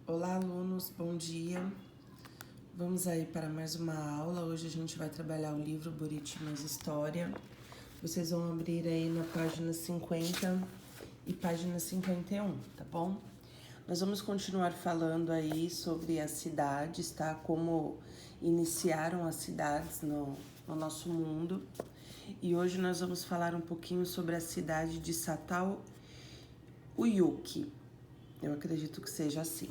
Olá, alunos, bom dia. Vamos aí para mais uma aula. Hoje a gente vai trabalhar o livro Buriti Mais História. Vocês vão abrir aí na página 50 e página 51, tá bom? Nós vamos continuar falando aí sobre as cidades, tá? Como iniciaram as cidades no nosso mundo. E hoje nós vamos falar um pouquinho sobre a cidade de Satal Uyuki. Eu acredito que seja assim.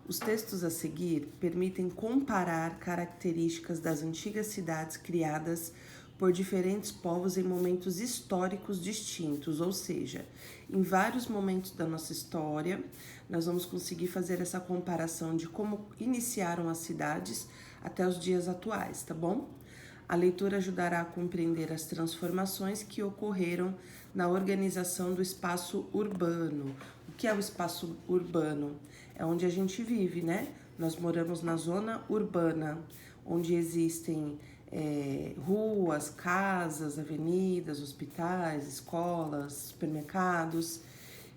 Os textos a seguir permitem comparar características das antigas cidades criadas por diferentes povos em momentos históricos distintos, ou seja, em vários momentos da nossa história, nós vamos conseguir fazer essa comparação de como iniciaram as cidades até os dias atuais, tá bom? A leitura ajudará a compreender as transformações que ocorreram na organização do espaço urbano. O que é o espaço urbano? É onde a gente vive, né? Nós moramos na zona urbana, onde existem ruas, casas, avenidas, hospitais, escolas, supermercados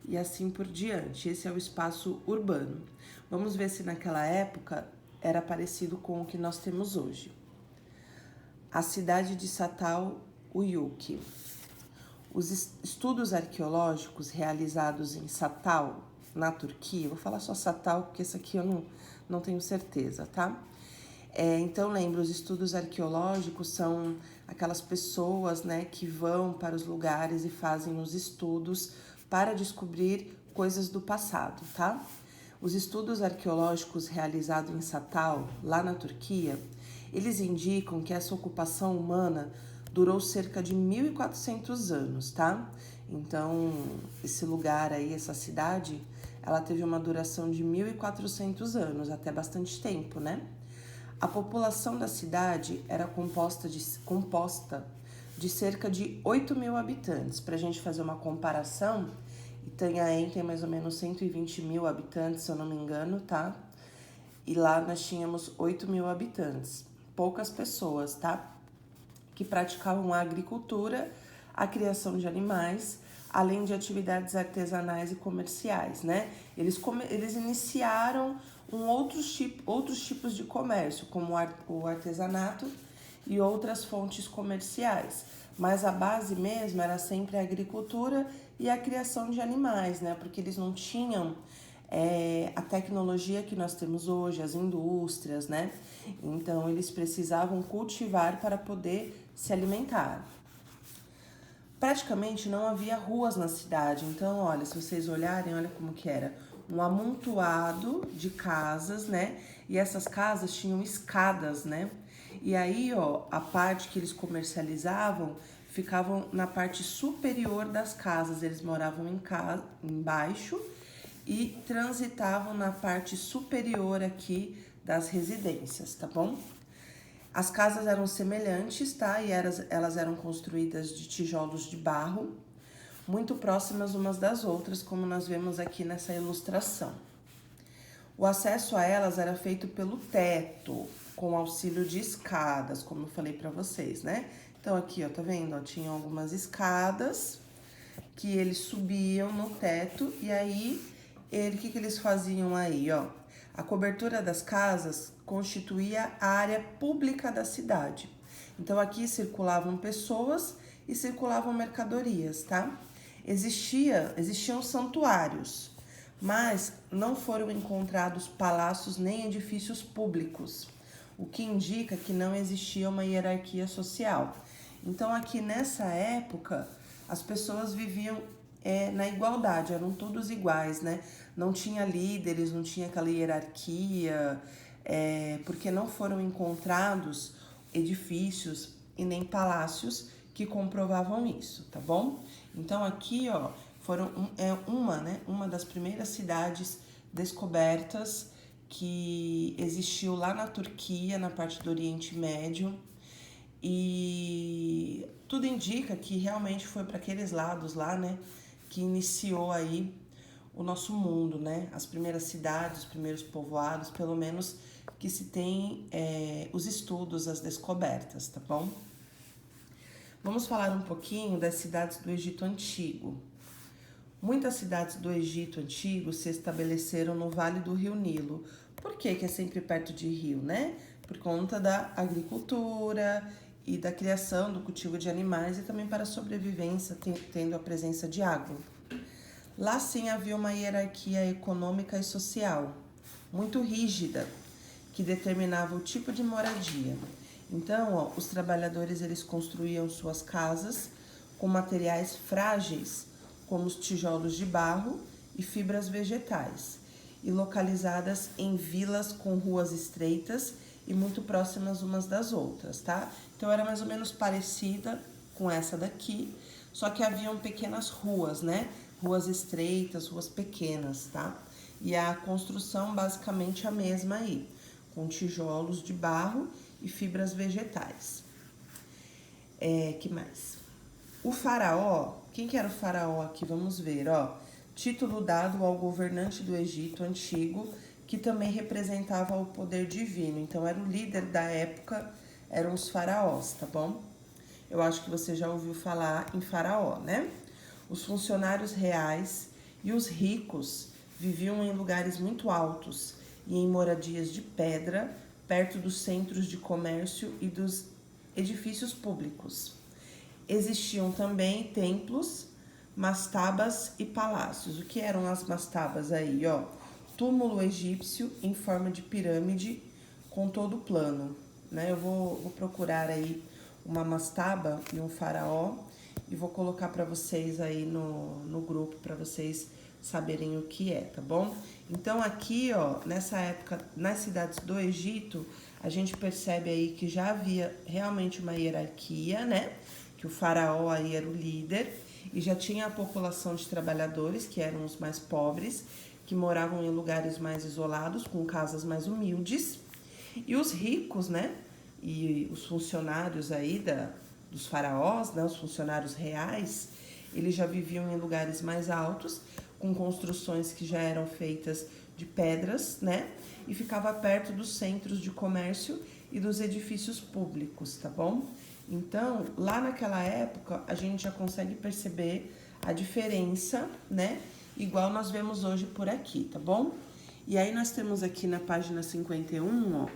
e assim por diante. Esse é o espaço urbano. Vamos ver se naquela época era parecido com o que nós temos hoje. A cidade de Satal Uyuki. Os estudos arqueológicos realizados em Satal, na Turquia, vou falar só Satal porque esse aqui eu não tenho certeza, tá? Então lembra, os estudos arqueológicos são aquelas pessoas, né, que vão para os lugares e fazem os estudos para descobrir coisas do passado, tá? Os estudos arqueológicos realizados em Satal, lá na Turquia, eles indicam que essa ocupação humana durou cerca de 1.400 anos, tá? Então, esse lugar aí, essa cidade, ela teve uma duração de 1.400 anos, até bastante tempo, né? A população da cidade era composta de cerca de 8.000 habitantes. Para a gente fazer uma comparação, Itanhaém tem mais ou menos 120.000 habitantes, se eu não me engano, tá? E lá nós tínhamos 8.000 habitantes. Poucas pessoas, tá? Que praticavam a agricultura, a criação de animais, além de atividades artesanais e comerciais, né? Eles iniciaram outros tipos de comércio, como o artesanato e outras fontes comerciais. Mas a base mesmo era sempre a agricultura e a criação de animais, né? Porque eles não tinham a tecnologia que nós temos hoje, as indústrias, né? Então eles precisavam cultivar para poder se alimentar. Praticamente não havia ruas na cidade, então olha, se vocês olharem, olha como que era, um amontoado de casas, né? E essas casas tinham escadas, né? E aí, ó, a parte que eles comercializavam ficavam na parte superior das casas, eles moravam embaixo e transitavam na parte superior aqui das residências, tá bom? As casas eram semelhantes, tá? E elas eram construídas de tijolos de barro, muito próximas umas das outras, como nós vemos aqui nessa ilustração. O acesso a elas era feito pelo teto, com auxílio de escadas, como eu falei para vocês, né? Então aqui, ó, tá vendo? Ó, tinham algumas escadas que eles subiam no teto e aí o que eles faziam aí, ó? A cobertura das casas constituía a área pública da cidade. Então aqui circulavam pessoas e circulavam mercadorias, tá? Existiam santuários, mas não foram encontrados palácios nem edifícios públicos, o que indica que não existia uma hierarquia social. Então aqui nessa época as pessoas viviam na igualdade, eram todos iguais, né? Não tinha líderes, não tinha aquela hierarquia, porque não foram encontrados edifícios e nem palácios que comprovavam isso, tá bom? Então aqui, ó, uma das primeiras cidades descobertas que existiu lá na Turquia, na parte do Oriente Médio, e tudo indica que realmente foi para aqueles lados lá, né, que iniciou aí o nosso mundo, né? As primeiras cidades, os primeiros povoados, pelo menos que se tem os estudos, as descobertas, tá bom? Vamos falar um pouquinho das cidades do Egito Antigo. Muitas cidades do Egito Antigo se estabeleceram no Vale do Rio Nilo. Por que é sempre perto de rio, né? Por conta da agricultura e da criação, do cultivo de animais e também para a sobrevivência, tendo a presença de água. Lá sim havia uma hierarquia econômica e social muito rígida, que determinava o tipo de moradia. Então, os trabalhadores eles construíam suas casas com materiais frágeis, como os tijolos de barro e fibras vegetais, e localizadas em vilas com ruas estreitas e muito próximas umas das outras, tá? Então era mais ou menos parecida com essa daqui, só que haviam pequenas ruas, né? Ruas estreitas, ruas pequenas, tá? E a construção basicamente a mesma aí, com tijolos de barro e fibras vegetais. Que mais? O faraó, quem que era o faraó aqui? Vamos ver, ó. Título dado ao governante do Egito Antigo, que também representava o poder divino. Então, era o líder da época, eram os faraós, tá bom? Eu acho que você já ouviu falar em faraó, né? Os funcionários reais e os ricos viviam em lugares muito altos e em moradias de pedra, perto dos centros de comércio e dos edifícios públicos. Existiam também templos, mastabas e palácios. O que eram as mastabas aí, ó? Túmulo egípcio em forma de pirâmide com todo o plano, né? Eu vou procurar aí uma mastaba e um faraó e vou colocar para vocês aí no grupo para vocês saberem o que é, tá bom? Então aqui, ó, nessa época, nas cidades do Egito, a gente percebe aí que já havia realmente uma hierarquia, né? Que o faraó aí era o líder e já tinha a população de trabalhadores, que eram os mais pobres, que moravam em lugares mais isolados, com casas mais humildes, e os ricos, né? E os funcionários aí dos faraós, né? Os funcionários reais, eles já viviam em lugares mais altos, com construções que já eram feitas de pedras, né? E ficava perto dos centros de comércio e dos edifícios públicos, tá bom? Então, lá naquela época, a gente já consegue perceber a diferença, né? Igual nós vemos hoje por aqui, tá bom? E aí nós temos aqui na página 51, ó,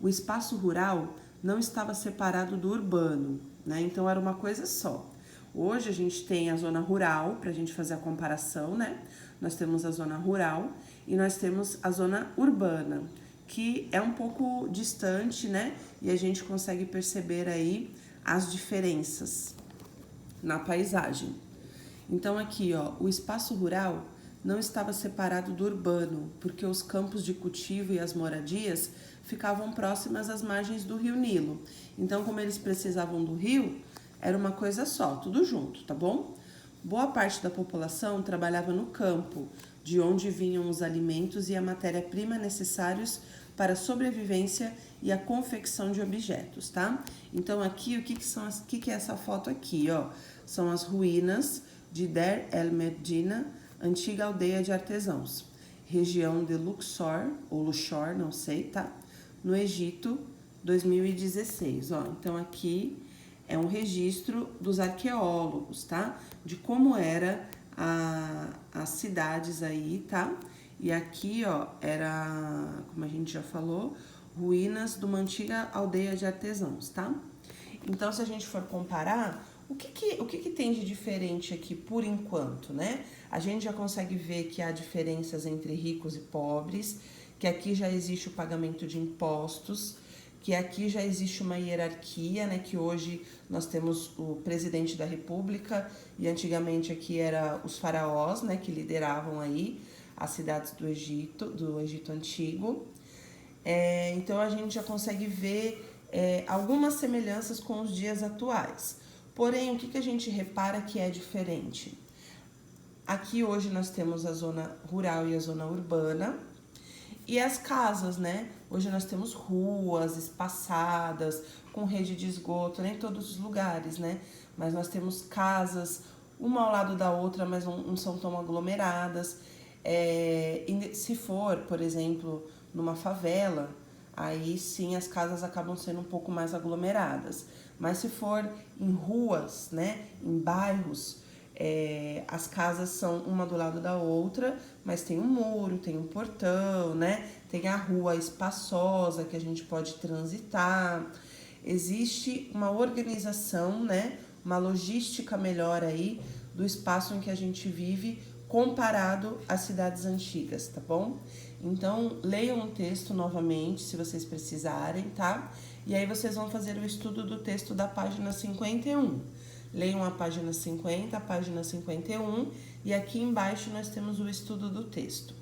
o espaço rural não estava separado do urbano, né? Então era uma coisa só. Hoje a gente tem a zona rural, para a gente fazer a comparação, né? Nós temos a zona rural e nós temos a zona urbana, que é um pouco distante, né? E a gente consegue perceber aí as diferenças na paisagem. Então aqui, ó, o espaço rural não estava separado do urbano, porque os campos de cultivo e as moradias ficavam próximas às margens do rio Nilo. Então, como eles precisavam do rio, era uma coisa só, tudo junto, tá bom? Boa parte da população trabalhava no campo, de onde vinham os alimentos e a matéria-prima necessários para a sobrevivência e a confecção de objetos, tá? Então aqui, o que é essa foto aqui, ó? São as ruínas de Der el-Medina, antiga aldeia de artesãos, região de Luxor, ou Luxor, não sei, tá? No Egito, 2016, ó. Então aqui é um registro dos arqueólogos, tá? De como era as cidades aí, tá? E aqui, ó, era, como a gente já falou, ruínas de uma antiga aldeia de artesãos, tá? Então, se a gente for comparar, o que tem de diferente aqui por enquanto, né? A gente já consegue ver que há diferenças entre ricos e pobres, que aqui já existe o pagamento de impostos, que aqui já existe uma hierarquia, né? Que hoje nós temos o presidente da república e antigamente aqui era os faraós, né? Que lideravam aí as cidades do Egito Antigo. Então a gente já consegue ver algumas semelhanças com os dias atuais. Porém, o que a gente repara que é diferente? Aqui hoje nós temos a zona rural e a zona urbana e as casas, né? Hoje nós temos ruas espaçadas, com rede de esgoto, nem todos os lugares, né? Mas nós temos casas, uma ao lado da outra, mas não são tão aglomeradas. Se for, por exemplo, numa favela, aí sim as casas acabam sendo um pouco mais aglomeradas. Mas se for em ruas, né, em bairros, As casas são uma do lado da outra, mas tem um muro, tem um portão, né? Tem a rua espaçosa que a gente pode transitar. Existe uma organização, né? Uma logística melhor aí do espaço em que a gente vive comparado às cidades antigas, tá bom? Então, leiam o texto novamente, se vocês precisarem, tá? E aí vocês vão fazer o estudo do texto da página 51. Leiam a página 50, a página 51, e aqui embaixo nós temos o estudo do texto.